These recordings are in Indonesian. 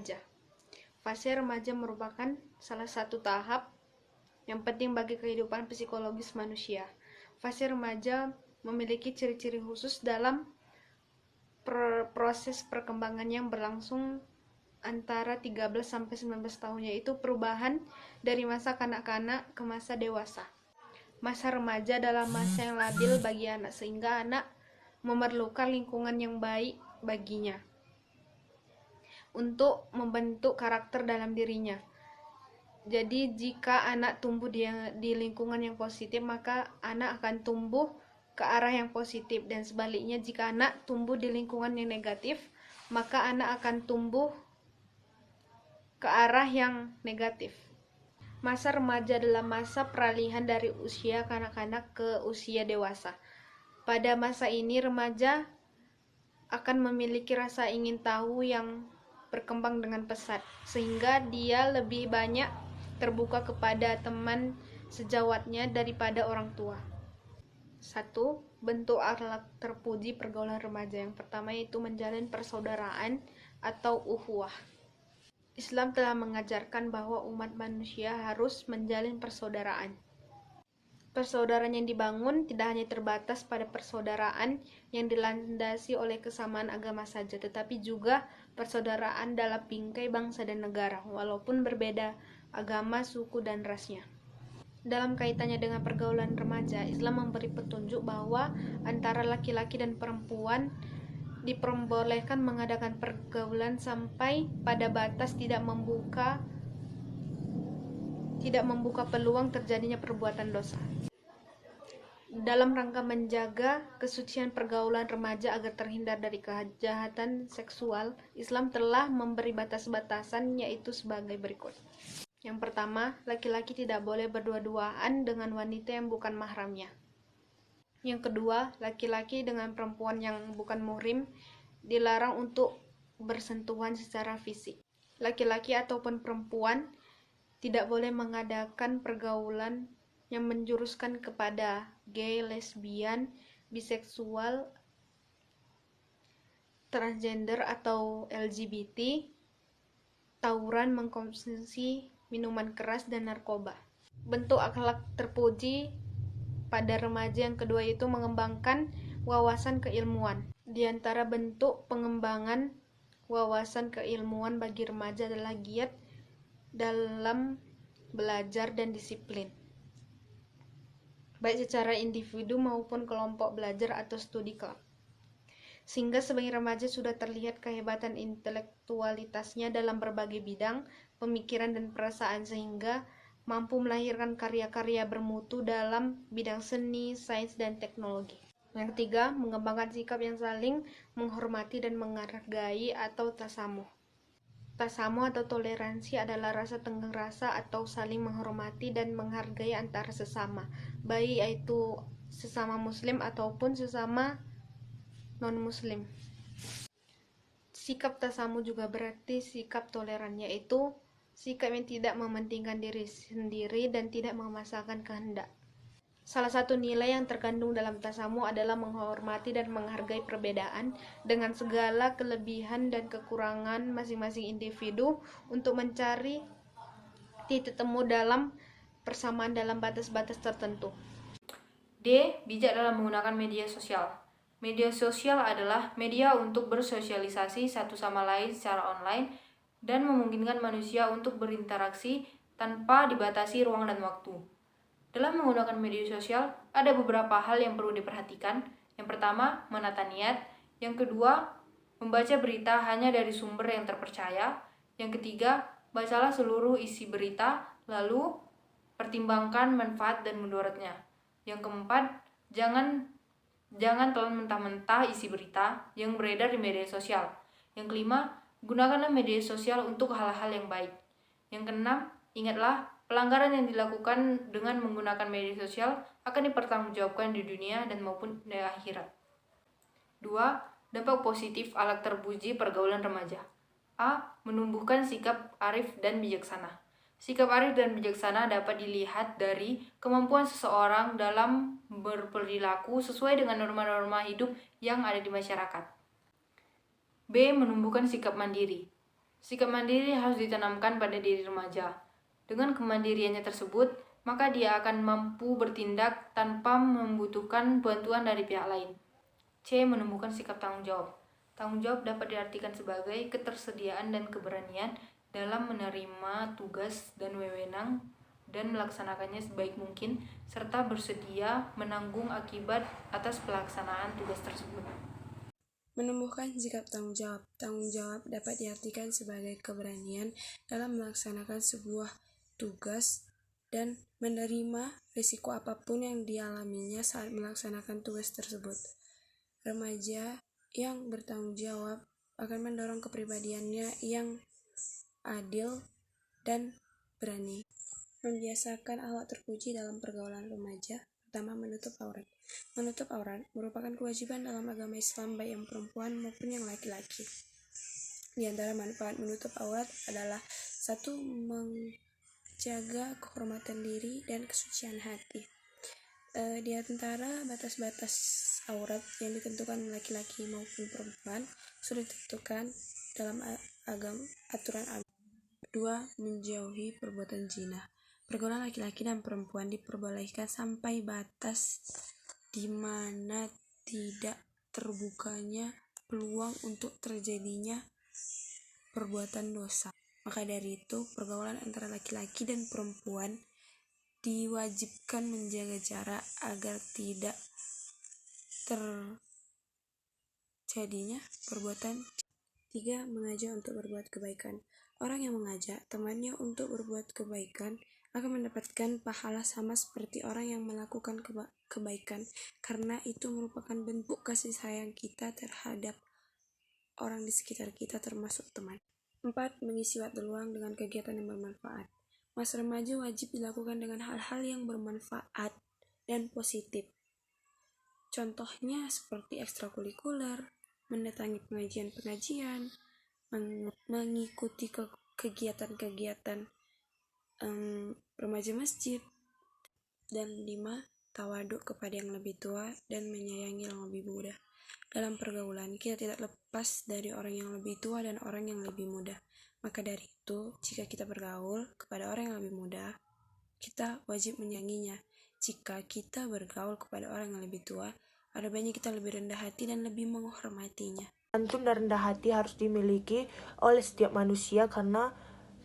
remaja. Fase remaja merupakan salah satu tahap yang penting bagi kehidupan psikologis manusia. Fase remaja memiliki ciri-ciri khusus dalam proses perkembangan yang berlangsung antara 13 sampai 19 tahun, yaitu perubahan dari masa kanak-kanak ke masa dewasa. Masa remaja adalah masa yang labil bagi anak, sehingga anak memerlukan lingkungan yang baik baginya untuk membentuk karakter dalam dirinya. Jadi jika anak tumbuh di lingkungan yang positif, maka anak akan tumbuh ke arah yang positif, dan sebaliknya jika anak tumbuh di lingkungan yang negatif, maka anak akan tumbuh ke arah yang negatif. Masa remaja adalah masa peralihan dari usia kanak-kanak ke usia dewasa. Pada masa ini remaja akan memiliki rasa ingin tahu yang berkembang dengan pesat, sehingga dia lebih banyak terbuka kepada teman sejawatnya daripada orang tua. 1. Bentuk akhlak terpuji pergaulan remaja. Yang pertama yaitu menjalin persaudaraan atau ukhuwah. Islam telah mengajarkan bahwa umat manusia harus menjalin persaudaraan. Persaudaraan yang dibangun tidak hanya terbatas pada persaudaraan yang dilandasi oleh kesamaan agama saja, tetapi juga persaudaraan dalam bingkai bangsa dan negara, walaupun berbeda agama, suku, dan rasnya. Dalam kaitannya dengan pergaulan remaja, Islam memberi petunjuk bahwa antara laki-laki dan perempuan diperbolehkan mengadakan pergaulan sampai pada batas tidak membuka peluang terjadinya perbuatan dosa. Dalam rangka menjaga kesucian pergaulan remaja agar terhindar dari kejahatan seksual, Islam telah memberi batas-batasan, yaitu sebagai berikut. Yang pertama, laki-laki tidak boleh berdua-duaan dengan wanita yang bukan mahramnya. Yang kedua, laki-laki dengan perempuan yang bukan muhrim dilarang untuk bersentuhan secara fisik. Laki-laki ataupun perempuan tidak boleh mengadakan pergaulan yang menjuruskan kepada gay, lesbian, biseksual, transgender atau LGBT, tawuran, mengkonsumsi minuman keras, dan narkoba. Bentuk akhlak terpuji pada remaja yang kedua itu mengembangkan wawasan keilmuan. Di antara bentuk pengembangan wawasan keilmuan bagi remaja adalah giat dalam belajar dan disiplin, baik secara individu maupun kelompok belajar atau studi club. Sehingga sebagai remaja sudah terlihat kehebatan intelektualitasnya dalam berbagai bidang pemikiran dan perasaan, sehingga mampu melahirkan karya-karya bermutu dalam bidang seni, sains, dan teknologi. Yang ketiga, mengembangkan sikap yang saling menghormati dan menghargai atau tasamuh. Tasamuh atau toleransi adalah rasa tenggang rasa atau saling menghormati dan menghargai antara sesama, baik yaitu sesama muslim ataupun sesama non-muslim. Sikap tasamuh juga berarti sikap toleran, yaitu sikap yang tidak mementingkan diri sendiri dan tidak memaksakan kehendak. Salah satu nilai yang terkandung dalam tasamuh adalah menghormati dan menghargai perbedaan dengan segala kelebihan dan kekurangan masing-masing individu untuk mencari titik temu dalam persamaan dalam batas-batas tertentu. D. Bijak dalam menggunakan media sosial. Media sosial adalah media untuk bersosialisasi satu sama lain secara online dan memungkinkan manusia untuk berinteraksi tanpa dibatasi ruang dan waktu. Dalam menggunakan media sosial, ada beberapa hal yang perlu diperhatikan. Yang pertama, menata niat. Yang kedua, membaca berita hanya dari sumber yang terpercaya. Yang ketiga, bacalah seluruh isi berita, lalu pertimbangkan manfaat dan mudaratnya. Yang keempat, jangan telan mentah-mentah isi berita yang beredar di media sosial. Yang kelima, gunakanlah media sosial untuk hal-hal yang baik. Yang keenam, ingatlah, pelanggaran yang dilakukan dengan menggunakan media sosial akan dipertanggungjawabkan di dunia dan maupun di akhirat. 2. Dampak positif akhlak terpuji pergaulan remaja. A. Menumbuhkan sikap arif dan bijaksana. Sikap arif dan bijaksana dapat dilihat dari kemampuan seseorang dalam berperilaku sesuai dengan norma-norma hidup yang ada di masyarakat. B. Menumbuhkan sikap mandiri. Sikap mandiri harus ditanamkan pada diri remaja. Dengan kemandiriannya tersebut, maka dia akan mampu bertindak tanpa membutuhkan bantuan dari pihak lain. C. Menumbuhkan sikap tanggung jawab. Tanggung jawab dapat diartikan sebagai ketersediaan dan keberanian dalam menerima tugas dan wewenang dan melaksanakannya sebaik mungkin, serta bersedia menanggung akibat atas pelaksanaan tugas tersebut. Menumbuhkan sikap tanggung jawab. Tanggung jawab dapat diartikan sebagai keberanian dalam melaksanakan sebuah tugas dan menerima risiko apapun yang dialaminya saat melaksanakan tugas tersebut. Remaja yang bertanggung jawab akan mendorong kepribadiannya yang adil dan berani. Membiasakan akhlak terpuji dalam pergaulan remaja. Pertama, menutup aurat. Menutup aurat merupakan kewajiban dalam agama Islam baik yang perempuan maupun yang laki-laki. Di antara manfaat menutup aurat adalah satu, menjaga kehormatan diri dan kesucian hati. Di antara batas-batas aurat yang ditentukan laki-laki maupun perempuan sudah ditentukan dalam aturan agama. 2. Menjauhi perbuatan zina. Pergaulan laki-laki dan perempuan diperbolehkan sampai batas di mana tidak terbukanya peluang untuk terjadinya perbuatan dosa. Maka dari itu, pergaulan antara laki-laki dan perempuan diwajibkan menjaga jarak agar tidak terjadinya perbuatan. 3. Mengajak untuk berbuat kebaikan. Orang yang mengajak temannya untuk berbuat kebaikan akan mendapatkan pahala sama seperti orang yang melakukan kebaikan, karena itu merupakan bentuk kasih sayang kita terhadap orang di sekitar kita termasuk teman. 4. Mengisi waktu luang dengan kegiatan yang bermanfaat. Masa remaja wajib dilakukan dengan hal-hal yang bermanfaat dan positif. Contohnya seperti ekstrakurikuler, mendatangi pengajian-pengajian, mengikuti kegiatan-kegiatan remaja masjid. Dan 5. Tawaduk kepada yang lebih tua dan menyayangi yang lebih muda. Dalam pergaulan, kita tidak lepas dari orang yang lebih tua dan orang yang lebih muda. Maka dari itu, jika kita bergaul kepada orang yang lebih muda, kita wajib menyayanginya. Jika kita bergaul kepada orang yang lebih tua, ada baiknya kita lebih rendah hati dan lebih menghormatinya. Santun dan rendah hati harus dimiliki oleh setiap manusia karena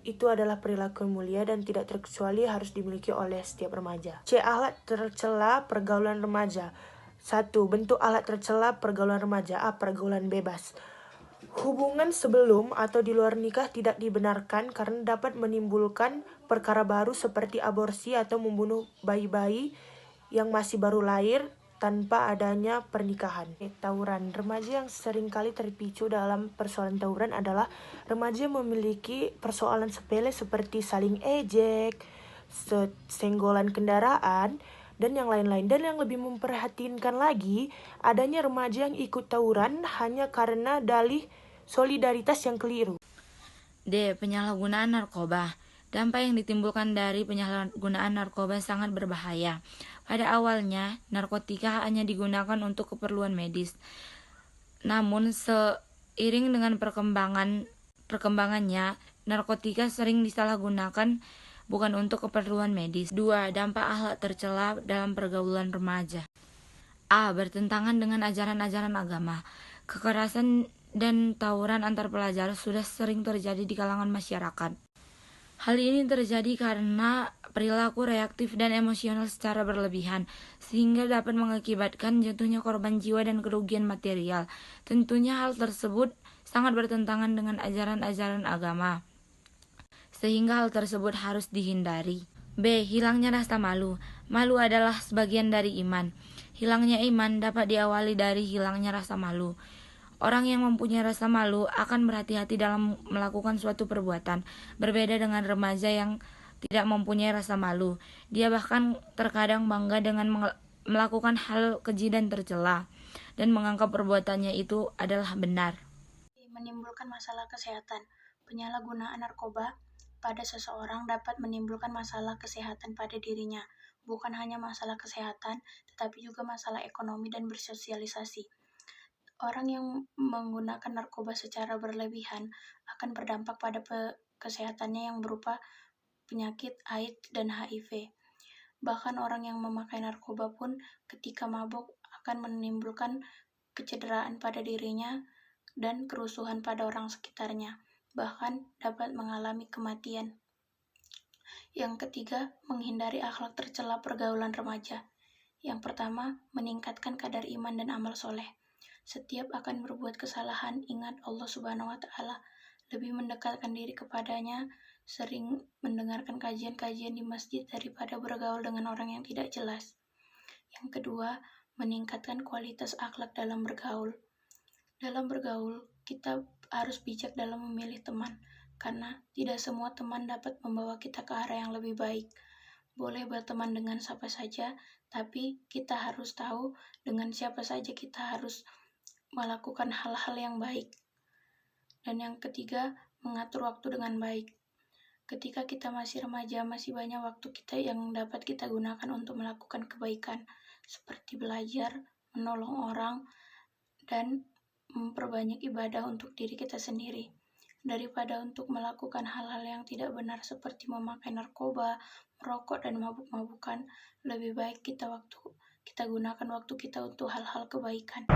itu adalah perilaku yang mulia dan tidak terkecuali harus dimiliki oleh setiap remaja. C. Akhlak tercela pergaulan remaja. 1. Bentuk akhlak tercela pergaulan remaja. A. Pergaulan bebas. Hubungan sebelum atau di luar nikah tidak dibenarkan karena dapat menimbulkan perkara baru seperti aborsi atau membunuh bayi-bayi yang masih baru lahir tanpa adanya pernikahan. Tawuran. Remaja yang seringkali terpicu dalam persoalan tawuran adalah remaja yang memiliki persoalan sepele seperti saling ejek, senggolan kendaraan, dan yang lain-lain. Dan yang lebih memprihatinkan lagi, adanya remaja yang ikut tawuran hanya karena dalih solidaritas yang keliru. D. Penyalahgunaan narkoba. Dampak yang ditimbulkan dari penyalahgunaan narkoba sangat berbahaya. Pada awalnya, narkotika hanya digunakan untuk keperluan medis. Namun, seiring dengan perkembangannya, narkotika sering disalahgunakan bukan untuk keperluan medis. 2. Dampak akhlak tercela dalam pergaulan remaja. A. Bertentangan dengan ajaran-ajaran agama. Kekerasan dan tawuran antar pelajar sudah sering terjadi di kalangan masyarakat. Hal ini terjadi karena perilaku reaktif dan emosional secara berlebihan, sehingga dapat mengakibatkan jatuhnya korban jiwa dan kerugian material. Tentunya hal tersebut sangat bertentangan dengan ajaran-ajaran agama, sehingga hal tersebut harus dihindari. B. Hilangnya rasa malu. Malu adalah sebagian dari iman. Hilangnya iman dapat diawali dari hilangnya rasa malu. Orang yang mempunyai rasa malu akan berhati-hati dalam melakukan suatu perbuatan, berbeda dengan remaja yang tidak mempunyai rasa malu. Dia bahkan terkadang bangga dengan melakukan hal keji dan tercela, dan menganggap perbuatannya itu adalah benar. Menimbulkan masalah kesehatan. Penyalahgunaan narkoba pada seseorang dapat menimbulkan masalah kesehatan pada dirinya. Bukan hanya masalah kesehatan, tetapi juga masalah ekonomi dan bersosialisasi. Orang yang menggunakan narkoba secara berlebihan akan berdampak pada kesehatannya yang berupa penyakit AIDS dan HIV. Bahkan orang yang memakai narkoba pun ketika mabuk akan menimbulkan kecederaan pada dirinya dan kerusuhan pada orang sekitarnya, bahkan dapat mengalami kematian. Yang ketiga, menghindari akhlak tercela pergaulan remaja. Yang pertama, meningkatkan kadar iman dan amal soleh. Setiap akan berbuat kesalahan, ingat Allah Subhanahu wa Ta'ala, lebih mendekatkan diri kepadanya, sering mendengarkan kajian-kajian di masjid daripada bergaul dengan orang yang tidak jelas. Yang kedua, meningkatkan kualitas akhlak dalam bergaul. Dalam bergaul, kita harus bijak dalam memilih teman, karena tidak semua teman dapat membawa kita ke arah yang lebih baik. Boleh berteman dengan siapa saja, tapi kita harus tahu dengan siapa saja kita harus melakukan hal-hal yang baik. Dan yang ketiga, mengatur waktu dengan baik. Ketika kita masih remaja, masih banyak waktu kita yang dapat kita gunakan untuk melakukan kebaikan, seperti belajar, menolong orang, dan memperbanyak ibadah untuk diri kita sendiri. Daripada untuk melakukan hal-hal yang tidak benar seperti memakai narkoba, merokok, dan mabuk-mabukan, lebih baik kita gunakan waktu kita untuk hal-hal kebaikan.